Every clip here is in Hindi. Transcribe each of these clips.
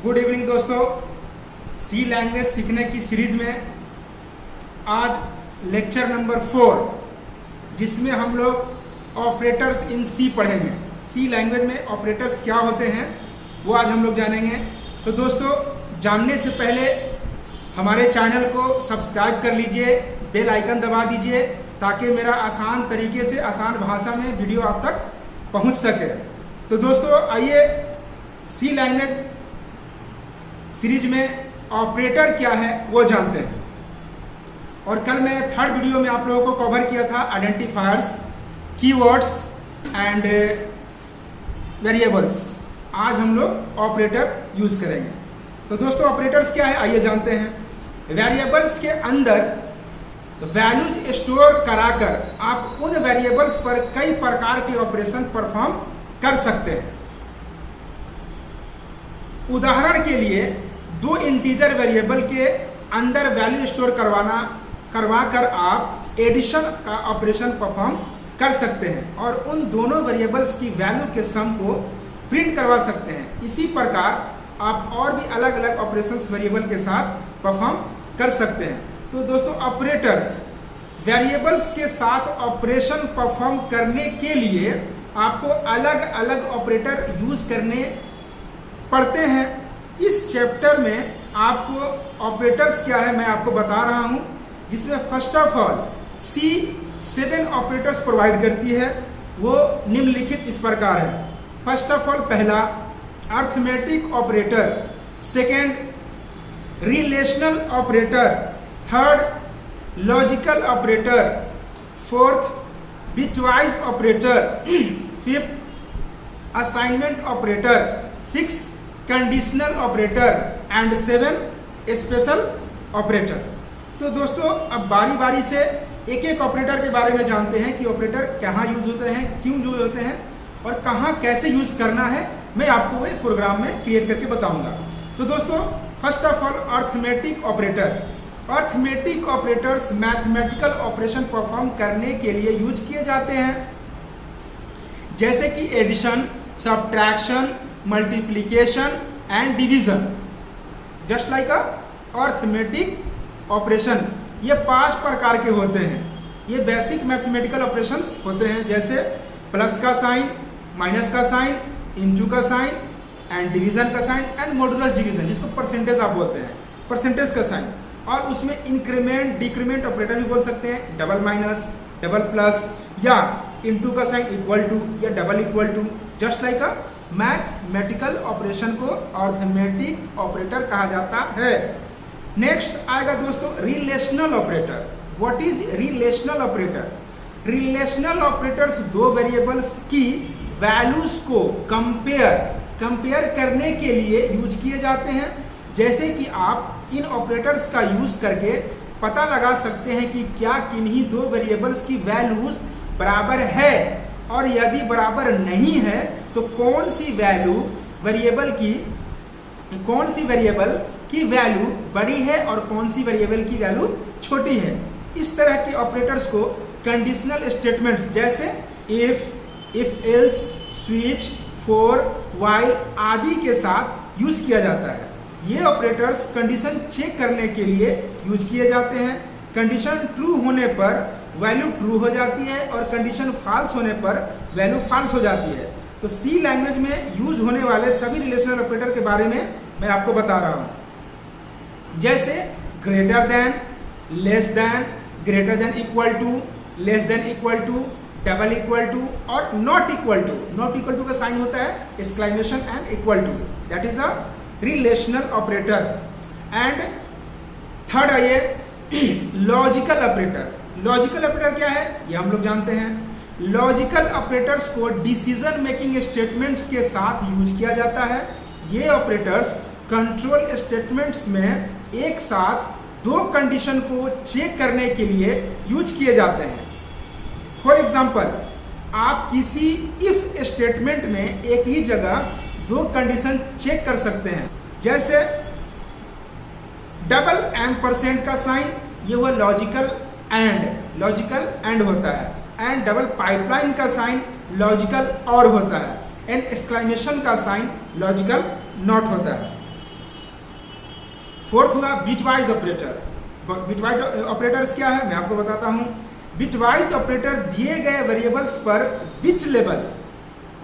गुड इवनिंग दोस्तों। सी लैंग्वेज सीखने की सीरीज में आज लेक्चर नंबर 4 जिसमें हम लोग ऑपरेटर्स इन सी पढ़ेंगे। सी लैंग्वेज में ऑपरेटर्स क्या होते हैं वो आज हम लोग जानेंगे। तो दोस्तों जानने से पहले हमारे चैनल को सब्सक्राइब कर लीजिए, बेल आइकन दबा दीजिए ताकि मेरा आसान तरीके से आसान भाषा में वीडियो आप तक पहुंच सके। तो दोस्तों आइए सी लैंग्वेज सीरीज में ऑपरेटर क्या है वो जानते हैं। और कल मैं थर्ड वीडियो में आप लोगों को कवर किया था आइडेंटिफायर्स, कीवर्ड्स एंड वेरिएबल्स। आज हम लोग ऑपरेटर यूज करेंगे। तो दोस्तों ऑपरेटर्स क्या है आइए जानते हैं। वेरिएबल्स के अंदर वैल्यूज स्टोर कराकर आप उन वेरिएबल्स पर कई प्रकार के ऑपरेशन परफॉर्म कर सकते हैं। उदाहरण के लिए दो इंटीजर वेरिएबल के अंदर वैल्यू स्टोर करवाकर आप एडिशन का ऑपरेशन परफॉर्म कर सकते हैं और उन दोनों वेरिएबल्स की वैल्यू के सम को प्रिंट करवा सकते हैं। इसी प्रकार आप और भी अलग अलग ऑपरेशंस वेरिएबल के साथ परफॉर्म कर सकते हैं। तो दोस्तों ऑपरेटर्स वेरिएबल्स के साथ ऑपरेशन परफॉर्म करने के लिए आपको अलग अलग ऑपरेटर यूज करने पढ़ते हैं। इस चैप्टर में आपको ऑपरेटर्स क्या है मैं आपको बता रहा हूं, जिसमें first of all C 7 operators provide करती है। वो निम्नलिखित इस प्रकार है। फर्स्ट ऑफ ऑल पहला arithmetic operator, second relational operator, third logical operator, fourth bitwise operator, fifth assignment operator, six conditional operator and 7 special operator. तो दोस्तों अब बारी बारी से एक एक ऑपरेटर के बारे में जानते हैं कि ऑपरेटर कहाँ यूज होते हैं, क्यों यूज होते हैं और कहाँ कैसे यूज करना है। मैं आपको एक प्रोग्राम में क्रिएट करके बताऊंगा। तो दोस्तों first of all arithmetic operator. Arithmetic operators mathematical operation perform करने के लिए यूज किए जाते हैं, जैसे कि addition, subtraction, multiplication and division, just like arithmetic operation. ये 5 प्रकार के होते हैं। ये बेसिक मैथमेटिकल ऑपरेशंस होते हैं, जैसे प्लस का साइन, माइनस का साइन, इनटू का साइन एंड डिवीजन का साइन एंड मॉडुलस डिवीजन, जिसको परसेंटेज आप बोलते हैं, परसेंटेज का साइन। और उसमें इंक्रीमेंट डिक्रीमेंट ऑपरेटर भी बोल सकते हैं, डबल माइनस, डबल प्लस या इनटू का साइन इक्वल टू या double equal to, just like a mathematical operation को अर्थमेटिक ऑपरेटर कहा जाता है। नेक्स्ट आएगा दोस्तों relational operator. What is relational operator? Relational operators दो वेरिएबल्स की वैल्यूज को कंपेयर करने के लिए यूज किए जाते हैं। जैसे कि आप इन ऑपरेटर्स का यूज करके पता लगा सकते हैं कि क्या किन्हीं दो वेरिएबल्स की वैल्यूज बराबर है, और यदि बराबर नहीं है तो कौन सी वेरिएबल की वैल्यू बड़ी है और कौन सी वेरिएबल की वैल्यू छोटी है। इस तरह के ऑपरेटर्स को कंडीशनल स्टेटमेंट्स जैसे if else, switch, for, while आदि के साथ यूज किया जाता है। ये ऑपरेटर्स कंडीशन चेक करने के लिए यूज किए जाते हैं। कंडीशन ट्रू होने पर वैल्यू ट्रू हो जाती है और कंडीशन फॉल्स होने पर वैल्यू फॉल्स हो जाती है। तो सी लैंग्वेज में यूज होने वाले सभी रिलेशनल ऑपरेटर के बारे में मैं आपको बता रहा हूं, जैसे greater than, less than, greater than equal to, less than equal to, double equal to और not equal to. Not equal to का साइन होता है exclamation and equal to, that is a relational operator. And third आइए लॉजिकल ऑपरेटर। लॉजिकल ऑपरेटर क्या है ये हम लोग जानते हैं। लॉजिकल ऑपरेटर्स को डिसीजन मेकिंग स्टेटमेंट्स के साथ यूज किया जाता है। ये ऑपरेटर्स कंट्रोल स्टेटमेंट्स में एक साथ दो कंडीशन को चेक करने के लिए यूज किए जाते हैं। फॉर एग्जाम्पल आप किसी इफ स्टेटमेंट में एक ही जगह दो कंडीशन चेक कर सकते हैं, जैसे डबल एम्परसेंट का साइन, ये हुआ लॉजिकल एंड होता है, एंड डबल पाइपलाइन का साइन लॉजिकल और होता है, एंड एक्सक्लेमेशन का साइन लॉजिकल नॉट होता है। फोर्थ हुआ बिटवाइज ऑपरेटर। बिटवाइज ऑपरेटर्स क्या है मैं आपको बताता हूं। बिटवाइज ऑपरेटर दिए गए वेरिएबल्स पर bit level,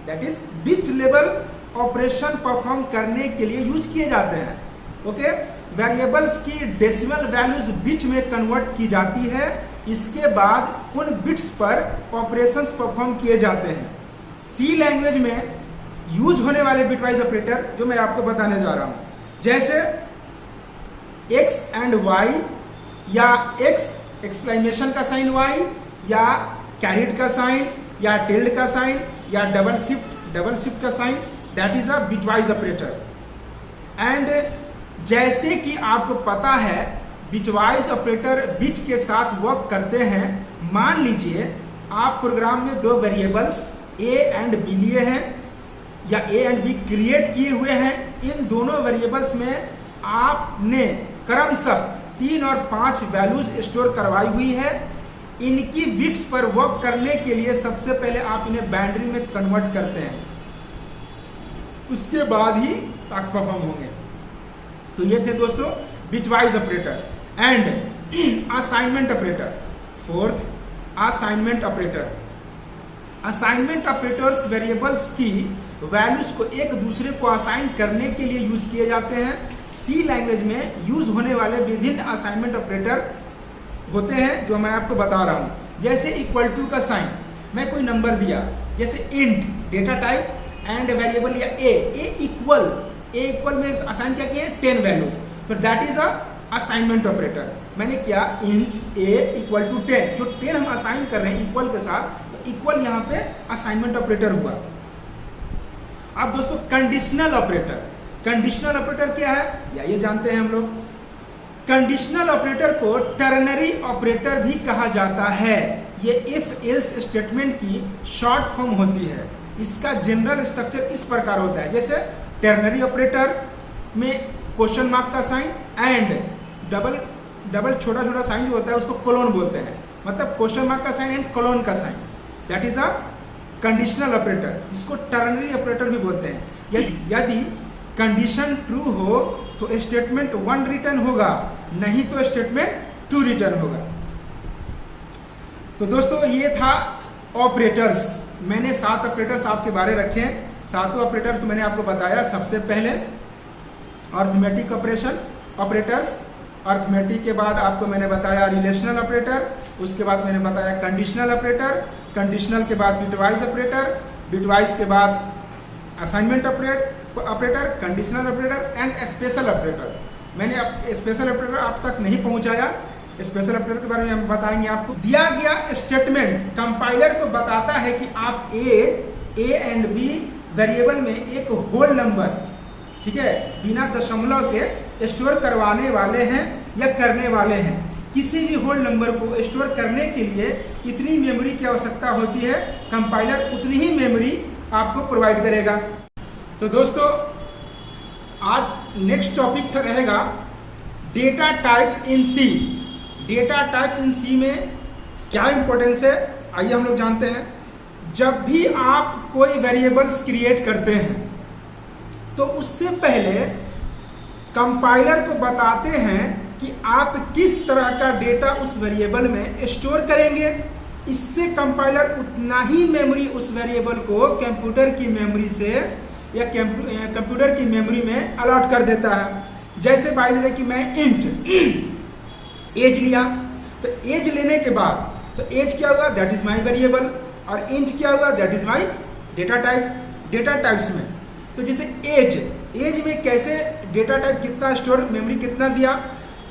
that is bit level operation perform करने के लिए यूज किए जाते हैं। ओके, वेरिएबल्स की डेसिमल वैल्यूज बिट में कन्वर्ट की जाती है, इसके बाद उन बिट्स पर ऑपरेशंस परफॉर्म किए जाते हैं। सी लैंग्वेज में यूज होने वाले बिटवाइज ऑपरेटर जो मैं आपको बताने जा रहा हूं, जैसे x एंड y, या x एक्सक्लेमेशन का साइन y, या कैरेट का साइन, या टिल्ड का साइन, या डबल शिफ्ट का sign, that is a bitwise operator. And जैसे कि आपको पता है बिटवाइज ऑपरेटर बिट के साथ वर्क करते हैं। मान लीजिए आप प्रोग्राम में दो वेरिएबल्स a एंड b लिए हैं, या a एंड b क्रिएट किए हुए हैं। इन दोनों वेरिएबल्स में आपने क्रमशः 3 और 5 वैल्यूज स्टोर करवाई हुई है। इनकी बिट्स पर वर्क करने के लिए सबसे पहले आप इन्हें बाइनरी में कन्वर्ट करते हैं, उसके बाद ही टास्क परफॉर्म होंगे। तो ये थे दोस्तों bitwise operator. And assignment operator, fourth assignment operator. Assignment operators variables की वैल्यूज को एक दूसरे को असाइन करने के लिए यूज किए जाते हैं। सी लैंग्वेज में यूज होने वाले विभिन्न असाइनमेंट ऑपरेटर होते हैं जो मैं आपको बता रहा हूं। जैसे इक्वल टू का साइन, मैं कोई नंबर दिया, जैसे int data type and variable या ए इक्वल में असाइन क्या किया 10 वैल्यूज, तो that is a assignment operator. मैंने क्या इंट ए इक्वल टू 10, जो 10 हम असाइन कर रहे हैं इक्वल के साथ, तो इक्वल यहाँ पे असाइनमेंट ऑपरेटर हुआ। अब दोस्तों कंडीशनल ऑपरेटर, कंडीशनल ऑपरेटर क्या है या ये जानते हैं हम लोग। कंडीशनल ऑपरेटर को टर्नरी ऑपरेटर भी कहा जाता है। ये इफ एल्स स्टेटमेंट की शॉर्ट फॉर्म होती है। इसका जनरल स्ट्रक्चर इस प्रकार होता है, जैसे टर्नरी ऑपरेटर में क्वेश्चन मार्क का साइन एंड डबल छोटा साइन जो होता है उसको कोलोन बोलते हैं, मतलब क्वेश्चन मार्क का साइन एंड कोलोन का sign, that is a conditional operator. इसको टर्नरी ऑपरेटर भी बोलते हैं। यदि कंडीशन ट्रू हो तो स्टेटमेंट 1 रिटर्न होगा, नहीं तो स्टेटमेंट 2 रिटर्न होगा। तो दोस्तों ये था ऑपरेटर्स। मैंने 7 ऑपरेटर्स आपके बारे रखे हैं। 7 ऑपरेटर्स को मैंने आपको बताया। सबसे पहले अर्थमेटिक ऑपरेटर्स, अर्थमेटिक के बाद आपको मैंने बताया रिलेशनल ऑपरेटर, उसके बाद मैंने बताया कंडीशनल ऑपरेटर, कंडीशनल के बाद बिटवाइज ऑपरेटर, बिटवाइज के बाद assignment operator, conditional operator and special operator. मैंने स्पेशल ऑपरेटर आप तक नहीं पहुंचाया। स्पेशल ऑपरेटर के बारे में हम बताएंगे आपको। दिया गया स्टेटमेंट कंपाइलर को बताता है कि आप ए एंड बी वेरिएबल में एक होल नंबर, ठीक है, बिना दशमलव के स्टोर करवाने वाले हैं या करने वाले हैं। किसी भी होल नंबर को स्टोर करने के लिए इतनी मेमोरी की आवश्यकता होती है, कंपाइलर उतनी ही मेमोरी आपको प्रोवाइड करेगा। तो दोस्तों आज नेक्स्ट टॉपिक रहेगा data types in C. Data types in C में क्या इंपॉर्टेंस है आइए हम लोग जानते हैं। जब भी आप कोई वेरिएबल्स क्रिएट करते हैं तो उससे पहले कंपाइलर को बताते हैं कि आप किस तरह का डेटा उस वेरिएबल में स्टोर करेंगे। इससे कंपाइलर उतना ही मेमोरी उस वेरिएबल को कंप्यूटर की मेमोरी से या कंप्यूटर की मेमोरी में अलॉट कर देता है। जैसे बाय द वे कि मैं इंट एज लिया, तो एज लेने के बाद तो एज क्या हुआ, दैट इज माय वेरिएबल, और इंट क्या हुआ, that is my data type. Data types में तो जैसे एज में कैसे डेटा टाइप कितना स्टोर मेमोरी कितना दिया,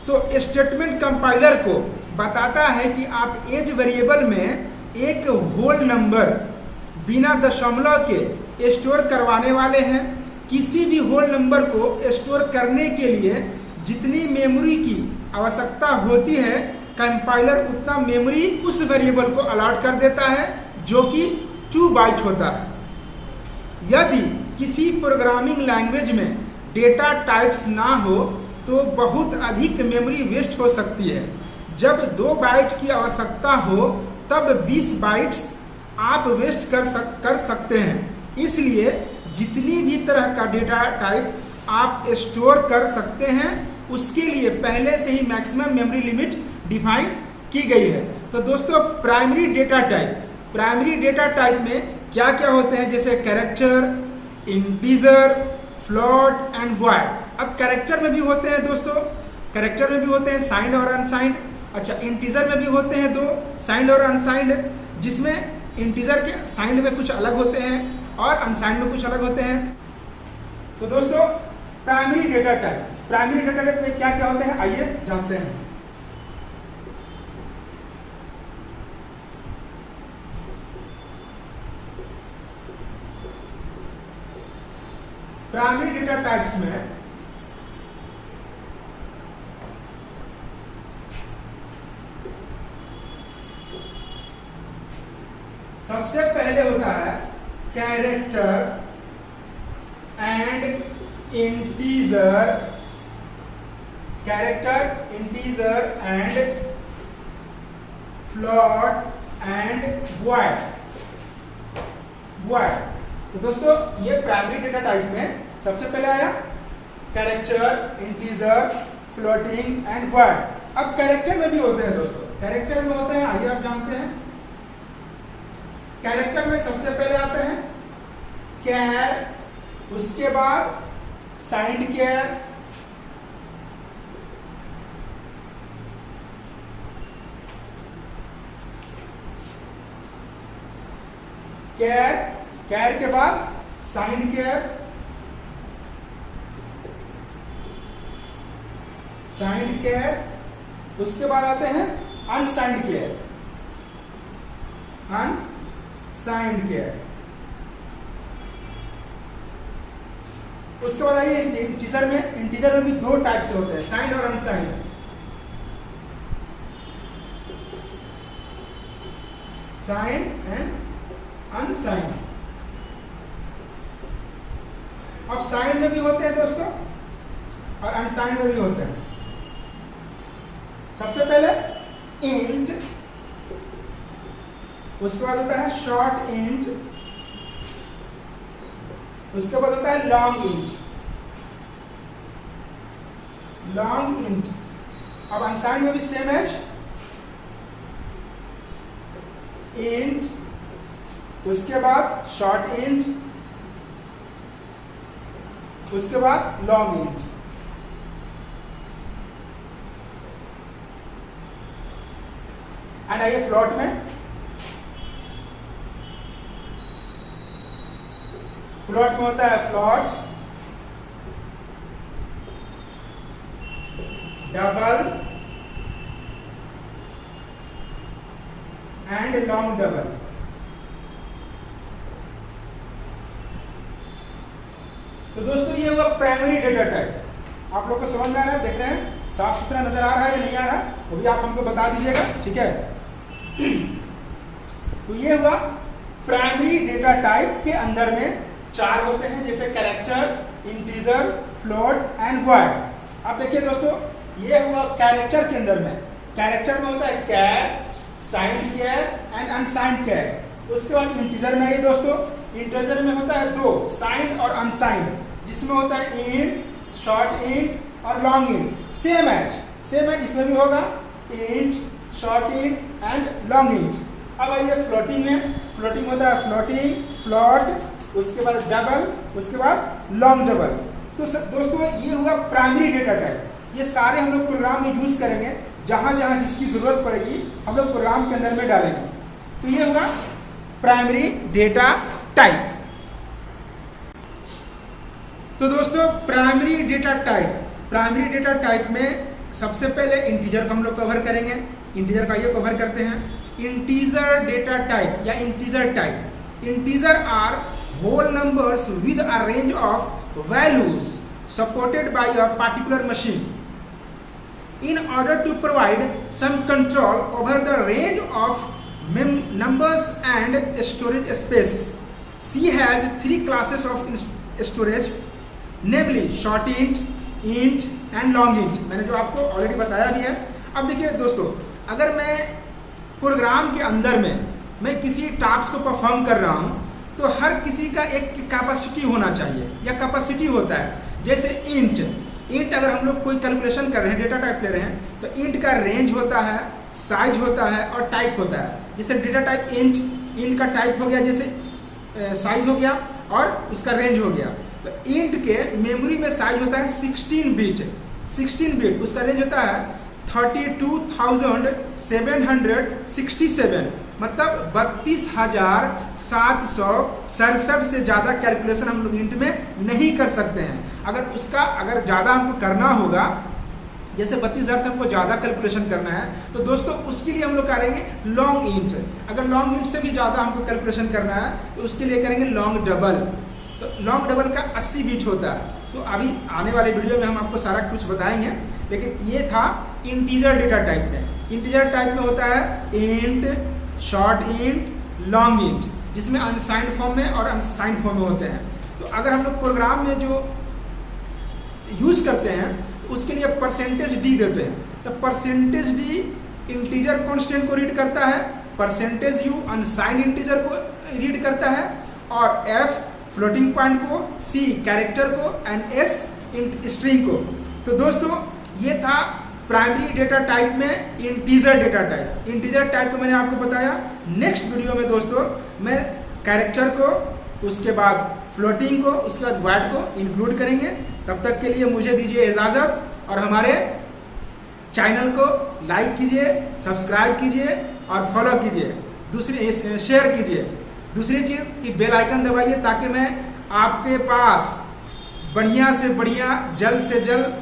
तो स्टेटमेंट कंपाइलर को बताता है कि आप एज वेरिएबल में एक होल नंबर बिना दशमलव के स्टोर करवाने वाले हैं। किसी भी होल नंबर को स्टोर करने के लिए जितनी मेमोरी की आवश्यकता होती है, कंपाइलर उतना मेमोरी उस वेरिएबल को अलॉट कर देता है, जो कि 2 बाइट होता है। यदि किसी प्रोग्रामिंग लैंग्वेज में डेटा टाइप्स ना हो तो बहुत अधिक मेमोरी वेस्ट हो सकती है। जब 2 बाइट की आवश्यकता हो तब 20 बाइट्स आप वेस्ट कर सकते हैं। इसलिए जितनी भी तरह का डेटा टाइप आप स्टोर कर सकते हैं उसके लिए पहले से ही मैक्सिमम मेमोरी लिमिट डिफाइन की गई है। तो दोस्तों प्राइमरी डेटा टाइप में क्या क्या होते हैं, जैसे character, integer, float and void. अब कैरेक्टर में भी होते हैं दोस्तों, कैरेक्टर में भी होते हैं साइंड और अनसाइंड। अच्छा, इंटीजर में भी होते हैं दो, साइंड और अनसाइंड, जिसमें इंटीजर के साइंड में कुछ अलग होते हैं और अनसाइंड में कुछ अलग होते हैं। तो दोस्तों प्राइमरी डेटा टाइप में क्या क्या होते हैं, आइए जानते हैं। प्राइमरी डेटा टाइप्स में सबसे पहले होता है character and integer, character, integer and float and void. तो दोस्तों ये प्राइमरी डेटा टाइप में सबसे पहले आया character, integer, floating and void. अब कैरेक्टर में भी होते हैं दोस्तों, कैरेक्टर में होते हैं, आइए आप जानते हैं। कैरेक्टर में सबसे पहले आते हैं कैर, उसके बाद साइंड कैर, कैर के बाद साइंड कैर, साइंड कैर, उसके बाद आते हैं अनसाइंड कैर, अनसाइंड कैर। उसके बाद आइए इंटीजर में। इंटीजर में भी दो टाइप से होते हैं, साइंड और अनसाइंड। Signed and unsigned. अब साइंड में भी होते हैं दोस्तों और अनसाइंड में भी होते हैं। सबसे पहले इंट, उसके बाद होता है शॉर्ट इंट, उसके बाद होता है लॉन्ग इंट, लॉन्ग इंट। अब अनसाइंड में भी सेम है, इंट, उसके बाद शॉर्ट इंट, उसके बाद लॉन्ग इंट। एंड आइए फ्लोट में। फ्लोट में होता है float, double and long double. तो दोस्तों ये हुआ प्राइमरी डेटा टाइप। आप लोग को समझ में आ रहा है, देख रहे हैं साफ सुथरा नजर आ रहा है या नहीं आ रहा, वो भी आप हमको बता दीजिएगा, ठीक है। तो ये हुआ प्राइमरी डेटा टाइप के अंदर में चार होते हैं, जैसे character, integer, float and void. अब देखिए दोस्तों ये हुआ कैरेक्टर के अंदर में। कैरेक्टर में होता है कैर, साइंड कैर एंड अनसाइंड कैर। उसके बाद इंटीजर में आइए दोस्तों। इंटीजर में होता है दो, साइंड और अनसाइंड, जिसमें होता है इंट, शॉर्ट इंट और लॉन्ग इंट। सेम है इसमें भी होगा int, short int and long int. अब आइए फ्लोटिंग में। फ्लोटिंग होता है फ्लोटिंग, फ्लोट, उसके बाद डबल, उसके बाद लॉन्ग डबल। तो दोस्तों ये हुआ प्राइमरी डेटा टाइप। ये सारे हम लोग प्रोग्राम में यूज करेंगे, जहां जहां जिसकी जरूरत पड़ेगी हम लोग प्रोग्राम के अंदर में डालेंगे। तो ये हुआ प्राइमरी डेटा टाइप। तो दोस्तों प्राइमरी डेटा टाइप में सबसे पहले इंटीजर को हम लोग कवर करेंगे। इंटीजर का ये कवर करते हैं। इंटीजर डेटा टाइप या integer type. Integer are whole numbers with a range of values supported by a particular machine. In order to provide some control over the range of numbers and storage space, C has three classes of storage, namely short int and long int. मैंने जो आपको ऑलरेडी बताया भी है। अब देखिए दोस्तों, अगर मैं प्रोग्राम के अंदर में मैं किसी टास्क को परफॉर्म कर रहा हूँ तो हर किसी का एक कैपेसिटी होना चाहिए या कैपेसिटी होता है। जैसे इंट इंट अगर हम लोग कोई कैलकुलेशन कर रहे हैं, डेटा टाइप ले रहे हैं, तो इंट का रेंज होता है, साइज होता है और टाइप होता है। जैसे डेटा टाइप इंट का टाइप हो गया, जैसे साइज हो गया और उसका रेंज हो गया। तो इंट के मेमोरी में साइज होता है 16 बिट, उसका रेंज होता है 32,767, मतलब 32,767 से ज़्यादा कैलकुलेशन हम लोग इंट में नहीं कर सकते हैं। अगर ज़्यादा हमको करना होगा, जैसे 32,000 से हमको ज़्यादा कैलकुलेशन करना है, तो दोस्तों उसके लिए हम लोग करेंगे लॉन्ग इंट। अगर लॉन्ग इंट से भी ज़्यादा हमको कैलकुलेशन करना है तो उसके लिए करेंगे लॉन्ग डबल। तो लॉन्ग डबल का 80 बिट होता है। तो अभी आने वाले वीडियो में हम आपको सारा कुछ बताएंगे, लेकिन ये था इंटीजर डेटा टाइप में। इंटीजर टाइप में होता है int, short int, long int, जिसमें अनसाइंड फॉर्म में और अनसाइंड फॉर्म में होते हैं। तो अगर हम लोग प्रोग्राम में जो यूज़ करते हैं उसके लिए परसेंटेज डी देते हैं। तो परसेंटेज डी इंटीजर कांस्टेंट को रीड करता है, परसेंटेज यू अनसाइंड इंटीजर को रीड करता है, और एफ फ्लोटिंग पॉइंट को, सी कैरेक्टर को, एंड एस स्ट्रिंग को। तो दोस्तों ये था प्राइमरी डेटा टाइप में integer data type. Integer type को मैंने आपको बताया। नेक्स्ट वीडियो में दोस्तों मैं कैरेक्टर को, उसके बाद फ्लोटिंग को, उसके बाद वर्ड को इंक्लूड करेंगे। तब तक के लिए मुझे दीजिए इजाज़त, और हमारे चैनल को लाइक कीजिए, सब्सक्राइब कीजिए और फॉलो कीजिए, शेयर कीजिए। दूसरी चीज़ कि बेल आइकन दबाइए, ताकि मैं आपके पास बढ़िया से बढ़िया, जल्द से जल्द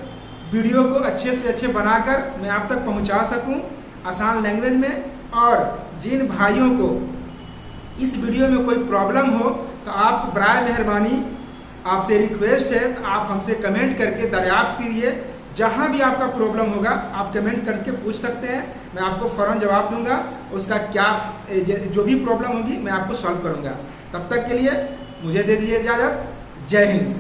वीडियो को अच्छे से अच्छे बनाकर मैं आप तक पहुंचा सकूं आसान लैंग्वेज में। और जिन भाइयों को इस वीडियो में कोई प्रॉब्लम हो तो आप बराए मेहरबानी, आपसे रिक्वेस्ट है, तो आप हमसे कमेंट करके दरियाफ्त कीजिए। जहाँ भी आपका प्रॉब्लम होगा आप कमेंट करके पूछ सकते हैं, मैं आपको फ़ौरन जवाब दूंगा। उसका क्या जो भी प्रॉब्लम होगी मैं आपको सॉल्व करूंगा। तब तक के लिए मुझे दे दीजिए इजाज़त। जय हिंद।